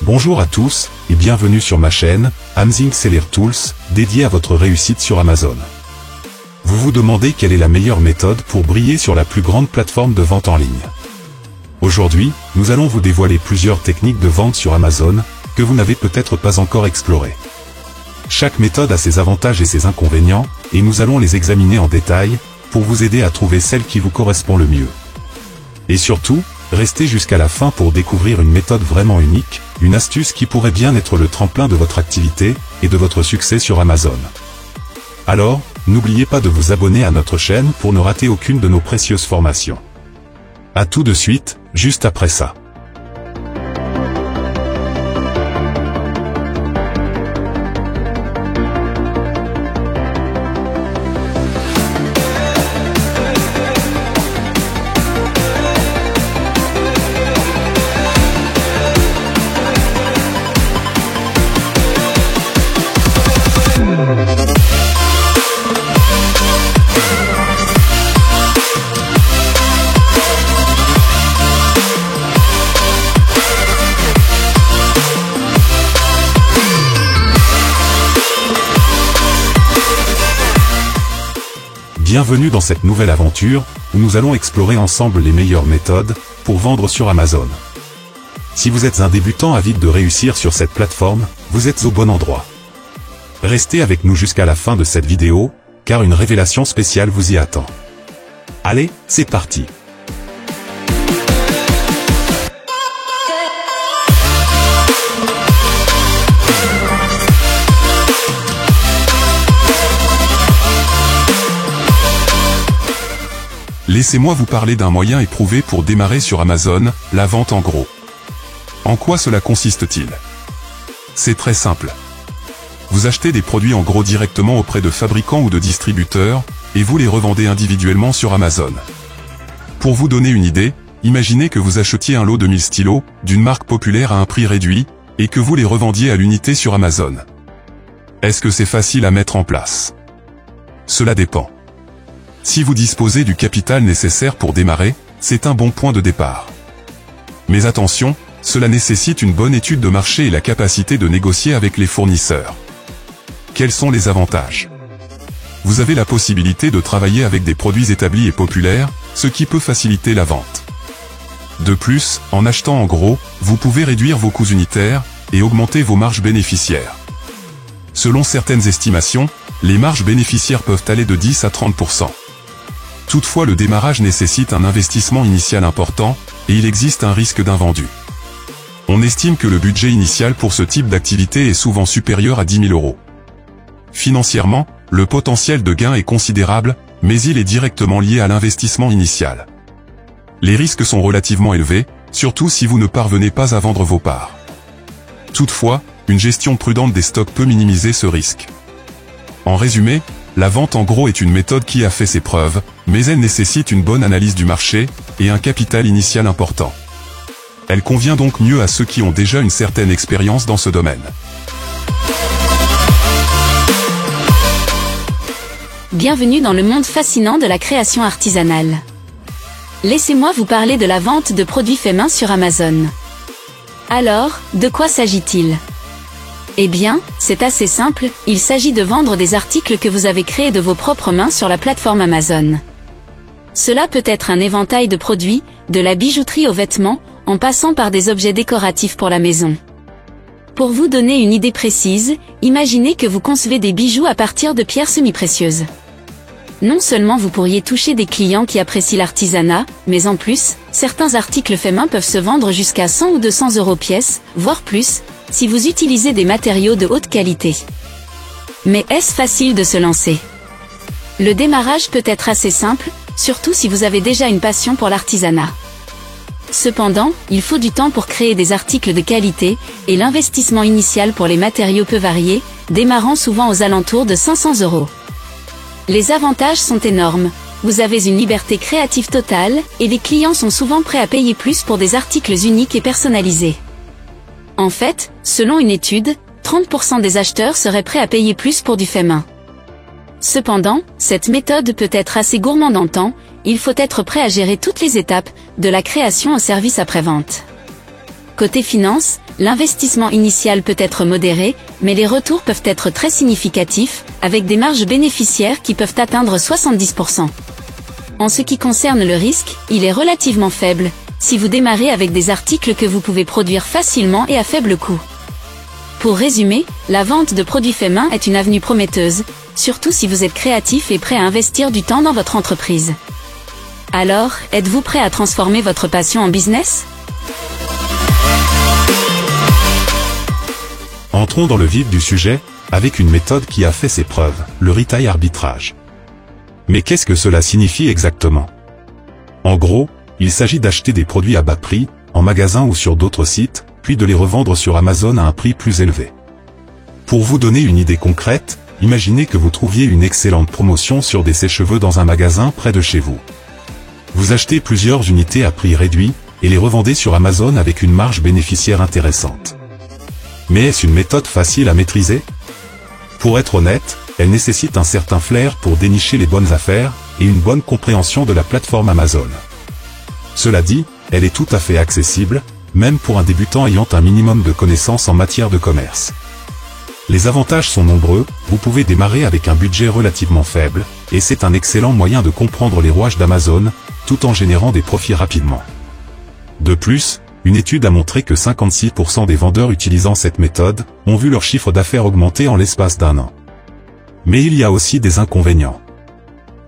Bonjour à tous, et bienvenue sur ma chaîne, Amazing Seller Tools, dédiée à votre réussite sur Amazon. Vous vous demandez quelle est la meilleure méthode pour briller sur la plus grande plateforme de vente en ligne. Aujourd'hui, nous allons vous dévoiler plusieurs techniques de vente sur Amazon, que vous n'avez peut-être pas encore explorées. Chaque méthode a ses avantages et ses inconvénients, et nous allons les examiner en détail, pour vous aider à trouver celle qui vous correspond le mieux. Et surtout, restez jusqu'à la fin pour découvrir une méthode vraiment unique, une astuce qui pourrait bien être le tremplin de votre activité, et de votre succès sur Amazon. Alors, n'oubliez pas de vous abonner à notre chaîne pour ne rater aucune de nos précieuses formations. À tout de suite, juste après ça. Bienvenue dans cette nouvelle aventure, où nous allons explorer ensemble les meilleures méthodes, pour vendre sur Amazon. Si vous êtes un débutant avide de réussir sur cette plateforme, vous êtes au bon endroit. Restez avec nous jusqu'à la fin de cette vidéo, car une révélation spéciale vous y attend. Allez, c'est parti! Laissez-moi vous parler d'un moyen éprouvé pour démarrer sur Amazon, la vente en gros. En quoi cela consiste-t-il? C'est très simple. Vous achetez des produits en gros directement auprès de fabricants ou de distributeurs, et vous les revendez individuellement sur Amazon. Pour vous donner une idée, imaginez que vous achetiez un lot de 1000 stylos, d'une marque populaire à un prix réduit, et que vous les revendiez à l'unité sur Amazon. Est-ce que c'est facile à mettre en place? Cela dépend. Si vous disposez du capital nécessaire pour démarrer, c'est un bon point de départ. Mais attention, cela nécessite une bonne étude de marché et la capacité de négocier avec les fournisseurs. Quels sont les avantages? Vous avez la possibilité de travailler avec des produits établis et populaires, ce qui peut faciliter la vente. De plus, en achetant en gros, vous pouvez réduire vos coûts unitaires, et augmenter vos marges bénéficiaires. Selon certaines estimations, les marges bénéficiaires peuvent aller de 10 à 30%. Toutefois, le démarrage nécessite un investissement initial important, et il existe un risque d'invendu. On estime que le budget initial pour ce type d'activité est souvent supérieur à 10 000 €. Financièrement, le potentiel de gain est considérable, mais il est directement lié à l'investissement initial. Les risques sont relativement élevés, surtout si vous ne parvenez pas à vendre vos parts. Toutefois, une gestion prudente des stocks peut minimiser ce risque. En résumé, la vente en gros est une méthode qui a fait ses preuves, mais elle nécessite une bonne analyse du marché, et un capital initial important. Elle convient donc mieux à ceux qui ont déjà une certaine expérience dans ce domaine. Bienvenue dans le monde fascinant de la création artisanale. Laissez-moi vous parler de la vente de produits faits main sur Amazon. Alors, de quoi s'agit-il ? Eh bien, c'est assez simple, il s'agit de vendre des articles que vous avez créés de vos propres mains sur la plateforme Amazon. Cela peut être un éventail de produits, de la bijouterie aux vêtements, en passant par des objets décoratifs pour la maison. Pour vous donner une idée précise, imaginez que vous concevez des bijoux à partir de pierres semi-précieuses. Non seulement vous pourriez toucher des clients qui apprécient l'artisanat, mais en plus, certains articles faits main peuvent se vendre jusqu'à 100 ou 200 € pièce, voire plus, si vous utilisez des matériaux de haute qualité. Mais est-ce facile de se lancer? Le démarrage peut être assez simple, surtout si vous avez déjà une passion pour l'artisanat. Cependant, il faut du temps pour créer des articles de qualité, et l'investissement initial pour les matériaux peut varier, démarrant souvent aux alentours de 500 €. Les avantages sont énormes. Vous avez une liberté créative totale, et les clients sont souvent prêts à payer plus pour des articles uniques et personnalisés. En fait, selon une étude, 30% des acheteurs seraient prêts à payer plus pour du fait main. Cependant, cette méthode peut être assez gourmande en temps, il faut être prêt à gérer toutes les étapes, de la création au service après-vente. Côté finance, L'investissement initial peut être modéré, mais les retours peuvent être très significatifs, avec des marges bénéficiaires qui peuvent atteindre 70%. En ce qui concerne le risque, il est relativement faible, si vous démarrez avec des articles que vous pouvez produire facilement et à faible coût. Pour résumer, la vente de produits faits main est une avenue prometteuse, surtout si vous êtes créatif et prêt à investir du temps dans votre entreprise. Alors, êtes-vous prêt à transformer votre passion en business ? Entrons dans le vif du sujet, avec une méthode qui a fait ses preuves, le retail arbitrage. Mais qu'est-ce que cela signifie exactement ? En gros, il s'agit d'acheter des produits à bas prix, en magasin ou sur d'autres sites, puis de les revendre sur Amazon à un prix plus élevé. Pour vous donner une idée concrète, imaginez que vous trouviez une excellente promotion sur des sèche-cheveux dans un magasin près de chez vous. Vous achetez plusieurs unités à prix réduit, et les revendez sur Amazon avec une marge bénéficiaire intéressante. Mais est-ce une méthode facile à maîtriser ? Pour être honnête, elle nécessite un certain flair pour dénicher les bonnes affaires, et une bonne compréhension de la plateforme Amazon. Cela dit, elle est tout à fait accessible, même pour un débutant ayant un minimum de connaissances en matière de commerce. Les avantages sont nombreux, vous pouvez démarrer avec un budget relativement faible, et c'est un excellent moyen de comprendre les rouages d'Amazon, tout en générant des profits rapidement. De plus, une étude a montré que 56% des vendeurs utilisant cette méthode ont vu leur chiffre d'affaires augmenter en l'espace d'un an. Mais il y a aussi des inconvénients.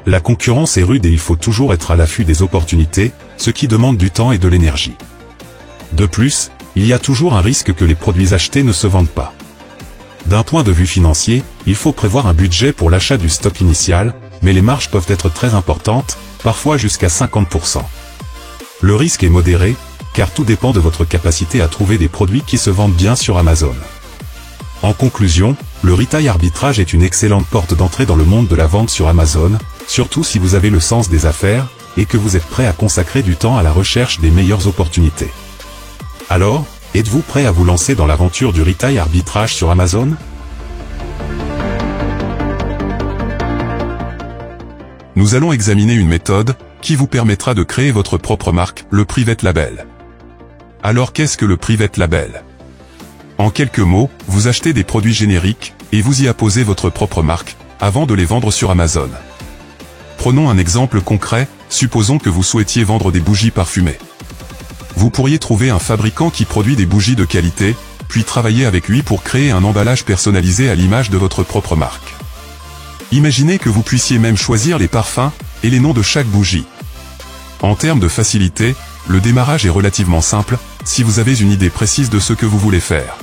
La concurrence est rude et il faut toujours être à l'affût des opportunités, ce qui demande du temps et de l'énergie. De plus, il y a toujours un risque que les produits achetés ne se vendent pas. D'un point de vue financier, il faut prévoir un budget pour l'achat du stock initial, mais les marges peuvent être très importantes, parfois jusqu'à 50%. Le risque est modéré, car tout dépend de votre capacité à trouver des produits qui se vendent bien sur Amazon. En conclusion, le retail arbitrage est une excellente porte d'entrée dans le monde de la vente sur Amazon, surtout si vous avez le sens des affaires, et que vous êtes prêt à consacrer du temps à la recherche des meilleures opportunités. Alors, êtes-vous prêt à vous lancer dans l'aventure du retail arbitrage sur Amazon ? Nous allons examiner une méthode qui vous permettra de créer votre propre marque, le Private Label. Alors qu'est-ce que le Private Label ? En quelques mots, vous achetez des produits génériques, et vous y apposez votre propre marque, avant de les vendre sur Amazon. Prenons un exemple concret, supposons que vous souhaitiez vendre des bougies parfumées. Vous pourriez trouver un fabricant qui produit des bougies de qualité, puis travailler avec lui pour créer un emballage personnalisé à l'image de votre propre marque. Imaginez que vous puissiez même choisir les parfums et les noms de chaque bougie. En termes de facilité, le démarrage est relativement simple, si vous avez une idée précise de ce que vous voulez faire.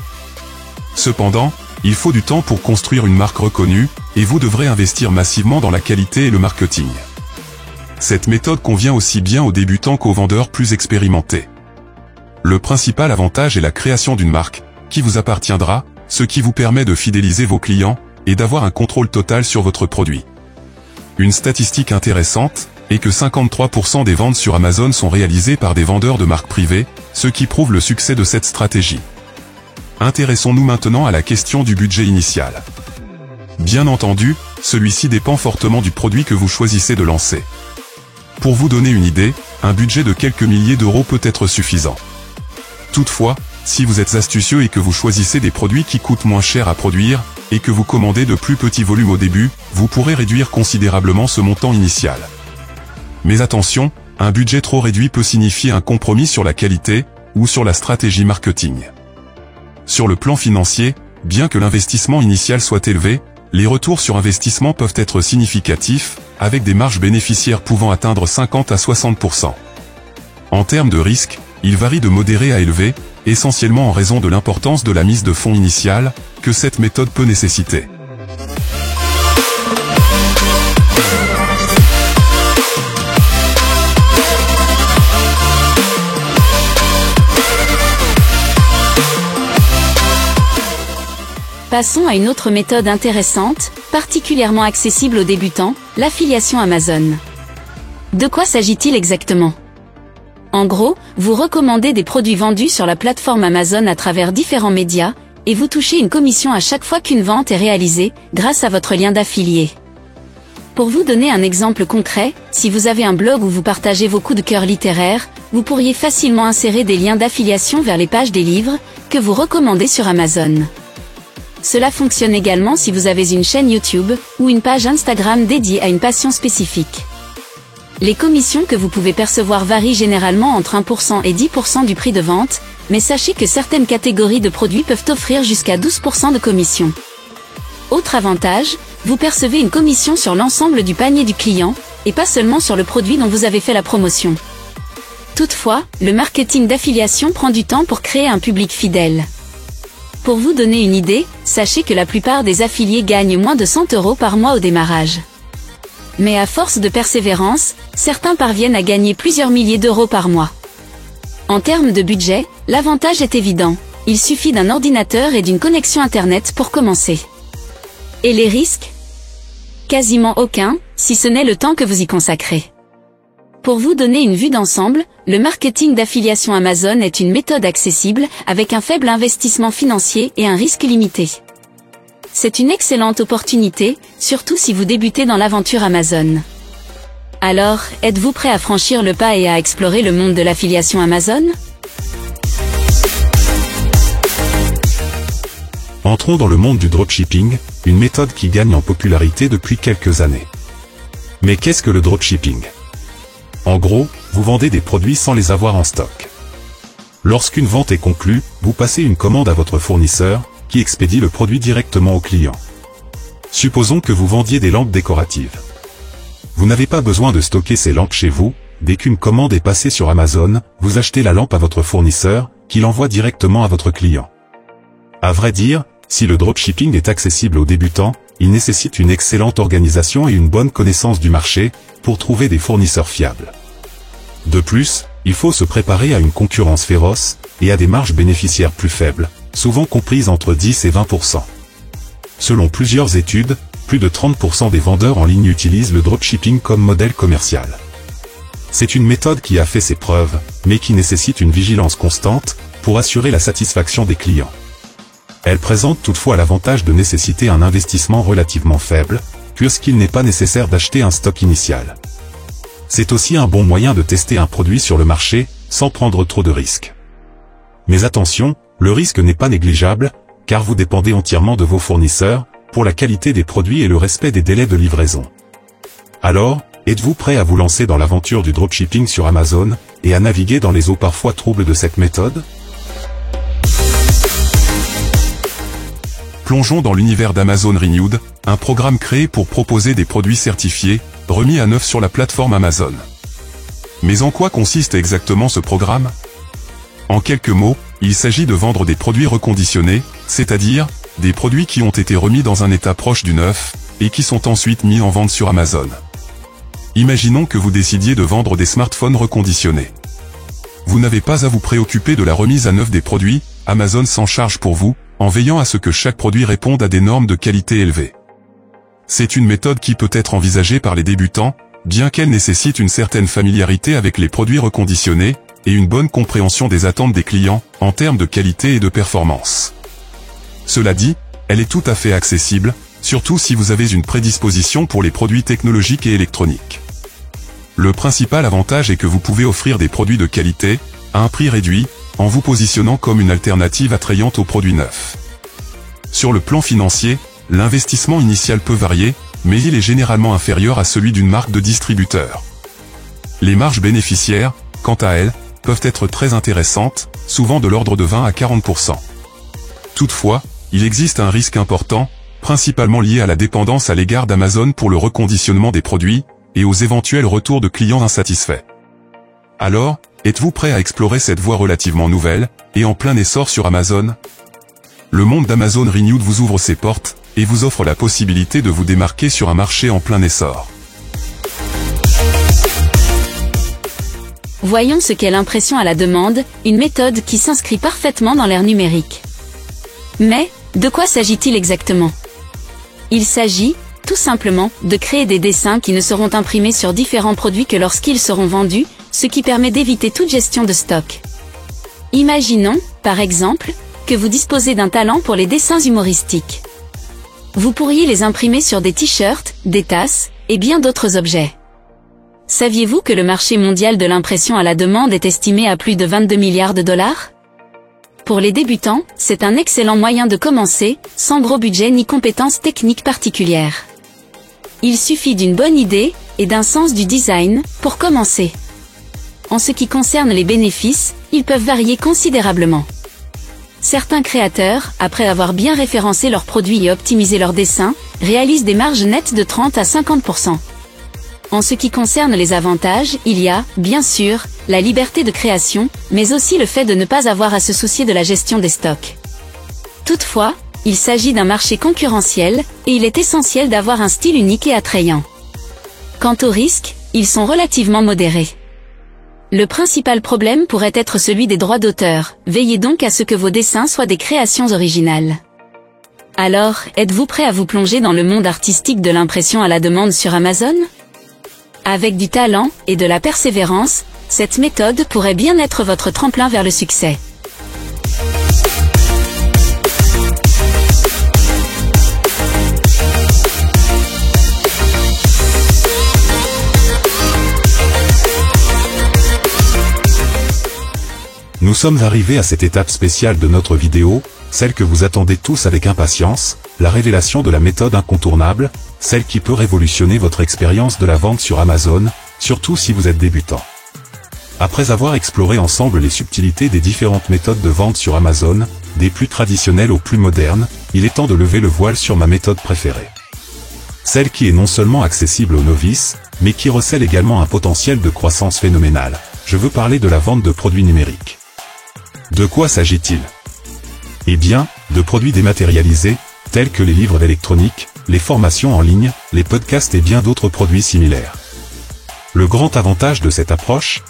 Cependant, il faut du temps pour construire une marque reconnue, et vous devrez investir massivement dans la qualité et le marketing. Cette méthode convient aussi bien aux débutants qu'aux vendeurs plus expérimentés. Le principal avantage est la création d'une marque, qui vous appartiendra, ce qui vous permet de fidéliser vos clients, et d'avoir un contrôle total sur votre produit. Une statistique intéressante est que 53% des ventes sur Amazon sont réalisées par des vendeurs de marques privées, ce qui prouve le succès de cette stratégie. Intéressons-nous maintenant à la question du budget initial. Bien entendu, celui-ci dépend fortement du produit que vous choisissez de lancer. Pour vous donner une idée, un budget de quelques milliers d'euros peut être suffisant. Toutefois, si vous êtes astucieux et que vous choisissez des produits qui coûtent moins cher à produire, et que vous commandez de plus petits volumes au début, vous pourrez réduire considérablement ce montant initial. Mais attention, un budget trop réduit peut signifier un compromis sur la qualité, ou sur la stratégie marketing. Sur le plan financier, bien que l'investissement initial soit élevé, les retours sur investissement peuvent être significatifs, avec des marges bénéficiaires pouvant atteindre 50 à 60%. En termes de risque, il varie de modéré à élevé, essentiellement en raison de l'importance de la mise de fonds initiale, que cette méthode peut nécessiter. Passons à une autre méthode intéressante, particulièrement accessible aux débutants, l'affiliation Amazon. De quoi s'agit-il exactement ? En gros, vous recommandez des produits vendus sur la plateforme Amazon à travers différents médias, et vous touchez une commission à chaque fois qu'une vente est réalisée, grâce à votre lien d'affilié. Pour vous donner un exemple concret, si vous avez un blog où vous partagez vos coups de cœur littéraires, vous pourriez facilement insérer des liens d'affiliation vers les pages des livres que vous recommandez sur Amazon. Cela fonctionne également si vous avez une chaîne YouTube ou une page Instagram dédiée à une passion spécifique. Les commissions que vous pouvez percevoir varient généralement entre 1% et 10% du prix de vente, mais sachez que certaines catégories de produits peuvent offrir jusqu'à 12% de commission. Autre avantage, vous percevez une commission sur l'ensemble du panier du client, et pas seulement sur le produit dont vous avez fait la promotion. Toutefois, le marketing d'affiliation prend du temps pour créer un public fidèle. Pour vous donner une idée, sachez que la plupart des affiliés gagnent moins de 100 € par mois au démarrage. Mais à force de persévérance, certains parviennent à gagner plusieurs milliers d'euros par mois. En termes de budget, l'avantage est évident. Il suffit d'un ordinateur et d'une connexion Internet pour commencer. Et les risques ? Quasiment aucun, si ce n'est le temps que vous y consacrez. Pour vous donner une vue d'ensemble, le marketing d'affiliation Amazon est une méthode accessible, avec un faible investissement financier et un risque limité. C'est une excellente opportunité, surtout si vous débutez dans l'aventure Amazon. Alors, êtes-vous prêt à franchir le pas et à explorer le monde de l'affiliation Amazon ? Entrons dans le monde du dropshipping, une méthode qui gagne en popularité depuis quelques années. Mais qu'est-ce que le dropshipping ? En gros, vous vendez des produits sans les avoir en stock. Lorsqu'une vente est conclue, vous passez une commande à votre fournisseur, qui expédie le produit directement au client. Supposons que vous vendiez des lampes décoratives. Vous n'avez pas besoin de stocker ces lampes chez vous, dès qu'une commande est passée sur Amazon, vous achetez la lampe à votre fournisseur, qui l'envoie directement à votre client. À vrai dire, si le dropshipping est accessible aux débutants, il nécessite une excellente organisation et une bonne connaissance du marché, pour trouver des fournisseurs fiables. De plus, il faut se préparer à une concurrence féroce, et à des marges bénéficiaires plus faibles, souvent comprises entre 10 et 20%. Selon plusieurs études, plus de 30% des vendeurs en ligne utilisent le dropshipping comme modèle commercial. C'est une méthode qui a fait ses preuves, mais qui nécessite une vigilance constante, pour assurer la satisfaction des clients. Elle présente toutefois l'avantage de nécessiter un investissement relativement faible, puisqu'il n'est pas nécessaire d'acheter un stock initial. C'est aussi un bon moyen de tester un produit sur le marché, sans prendre trop de risques. Mais attention, le risque n'est pas négligeable, car vous dépendez entièrement de vos fournisseurs, pour la qualité des produits et le respect des délais de livraison. Alors, êtes-vous prêt à vous lancer dans l'aventure du dropshipping sur Amazon, et à naviguer dans les eaux parfois troubles de cette méthode ? Plongeons dans l'univers d'Amazon Renewed, un programme créé pour proposer des produits certifiés, remis à neuf sur la plateforme Amazon. Mais en quoi consiste exactement ce programme ? En quelques mots, il s'agit de vendre des produits reconditionnés, c'est-à-dire, des produits qui ont été remis dans un état proche du neuf, et qui sont ensuite mis en vente sur Amazon. Imaginons que vous décidiez de vendre des smartphones reconditionnés. Vous n'avez pas à vous préoccuper de la remise à neuf des produits, Amazon s'en charge pour vous, en veillant à ce que chaque produit réponde à des normes de qualité élevées. C'est une méthode qui peut être envisagée par les débutants, bien qu'elle nécessite une certaine familiarité avec les produits reconditionnés, et une bonne compréhension des attentes des clients, en termes de qualité et de performance. Cela dit, elle est tout à fait accessible, surtout si vous avez une prédisposition pour les produits technologiques et électroniques. Le principal avantage est que vous pouvez offrir des produits de qualité, à un prix réduit, en vous positionnant comme une alternative attrayante aux produits neufs. Sur le plan financier, l'investissement initial peut varier, mais il est généralement inférieur à celui d'une marque de distributeur. Les marges bénéficiaires, quant à elles, peuvent être très intéressantes, souvent de l'ordre de 20 à 40%. Toutefois, il existe un risque important, principalement lié à la dépendance à l'égard d'Amazon pour le reconditionnement des produits, et aux éventuels retours de clients insatisfaits. Alors, êtes-vous prêt à explorer cette voie relativement nouvelle, et en plein essor sur Amazon ? Le monde d'Amazon Renewed vous ouvre ses portes, et vous offre la possibilité de vous démarquer sur un marché en plein essor. Voyons ce qu'est l'impression à la demande, une méthode qui s'inscrit parfaitement dans l'ère numérique. Mais, de quoi s'agit-il exactement ? Il s'agit, tout simplement, de créer des dessins qui ne seront imprimés sur différents produits que lorsqu'ils seront vendus, ce qui permet d'éviter toute gestion de stock. Imaginons, par exemple, que vous disposez d'un talent pour les dessins humoristiques. Vous pourriez les imprimer sur des t-shirts, des tasses, et bien d'autres objets. Saviez-vous que le marché mondial de l'impression à la demande est estimé à plus de 22 milliards de dollars? Pour les débutants, c'est un excellent moyen de commencer, sans gros budget ni compétences techniques particulières. Il suffit d'une bonne idée, et d'un sens du design, pour commencer. En ce qui concerne les bénéfices, ils peuvent varier considérablement. Certains créateurs, après avoir bien référencé leurs produits et optimisé leurs dessins, réalisent des marges nettes de 30 à 50%. En ce qui concerne les avantages, il y a, bien sûr, la liberté de création, mais aussi le fait de ne pas avoir à se soucier de la gestion des stocks. Toutefois, il s'agit d'un marché concurrentiel, et il est essentiel d'avoir un style unique et attrayant. Quant aux risques, ils sont relativement modérés. Le principal problème pourrait être celui des droits d'auteur, veillez donc à ce que vos dessins soient des créations originales. Alors, êtes-vous prêt à vous plonger dans le monde artistique de l'impression à la demande sur Amazon? Avec du talent et de la persévérance, cette méthode pourrait bien être votre tremplin vers le succès. Nous sommes arrivés à cette étape spéciale de notre vidéo, celle que vous attendez tous avec impatience, la révélation de la méthode incontournable, celle qui peut révolutionner votre expérience de la vente sur Amazon, surtout si vous êtes débutant. Après avoir exploré ensemble les subtilités des différentes méthodes de vente sur Amazon, des plus traditionnelles aux plus modernes, il est temps de lever le voile sur ma méthode préférée. Celle qui est non seulement accessible aux novices, mais qui recèle également un potentiel de croissance phénoménal. Je veux parler de la vente de produits numériques. De quoi s'agit-il? Eh bien, de produits dématérialisés, tels que les livres électroniques, les formations en ligne, les podcasts et bien d'autres produits similaires. Le grand avantage de cette approche?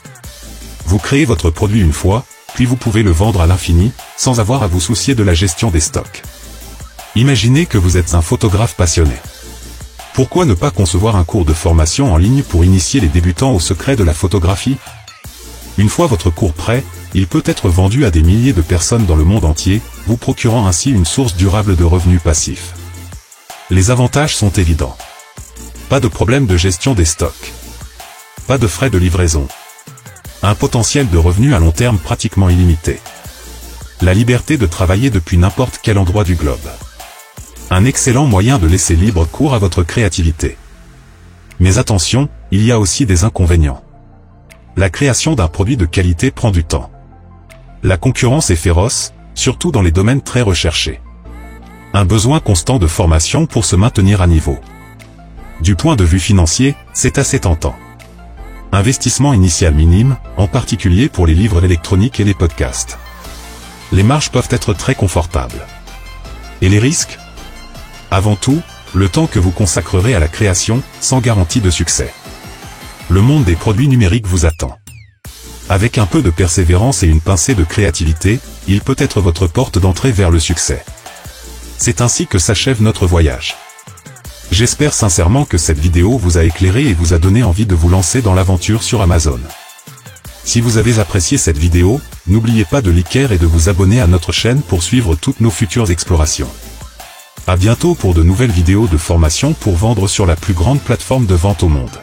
Vous créez votre produit une fois, puis vous pouvez le vendre à l'infini, sans avoir à vous soucier de la gestion des stocks. Imaginez que vous êtes un photographe passionné. Pourquoi ne pas concevoir un cours de formation en ligne pour initier les débutants au secret de la photographie? Une fois votre cours prêt, il peut être vendu à des milliers de personnes dans le monde entier, vous procurant ainsi une source durable de revenus passifs. Les avantages sont évidents. Pas de problème de gestion des stocks. Pas de frais de livraison. Un potentiel de revenus à long terme pratiquement illimité. La liberté de travailler depuis n'importe quel endroit du globe. Un excellent moyen de laisser libre cours à votre créativité. Mais attention, il y a aussi des inconvénients. La création d'un produit de qualité prend du temps. La concurrence est féroce, surtout dans les domaines très recherchés. Un besoin constant de formation pour se maintenir à niveau. Du point de vue financier, c'est assez tentant. Investissement initial minime, en particulier pour les livres électroniques et les podcasts. Les marges peuvent être très confortables. Et les risques? Avant tout, le temps que vous consacrerez à la création, sans garantie de succès. Le monde des produits numériques vous attend. Avec un peu de persévérance et une pincée de créativité, il peut être votre porte d'entrée vers le succès. C'est ainsi que s'achève notre voyage. J'espère sincèrement que cette vidéo vous a éclairé et vous a donné envie de vous lancer dans l'aventure sur Amazon. Si vous avez apprécié cette vidéo, n'oubliez pas de liker et de vous abonner à notre chaîne pour suivre toutes nos futures explorations. À bientôt pour de nouvelles vidéos de formation pour vendre sur la plus grande plateforme de vente au monde.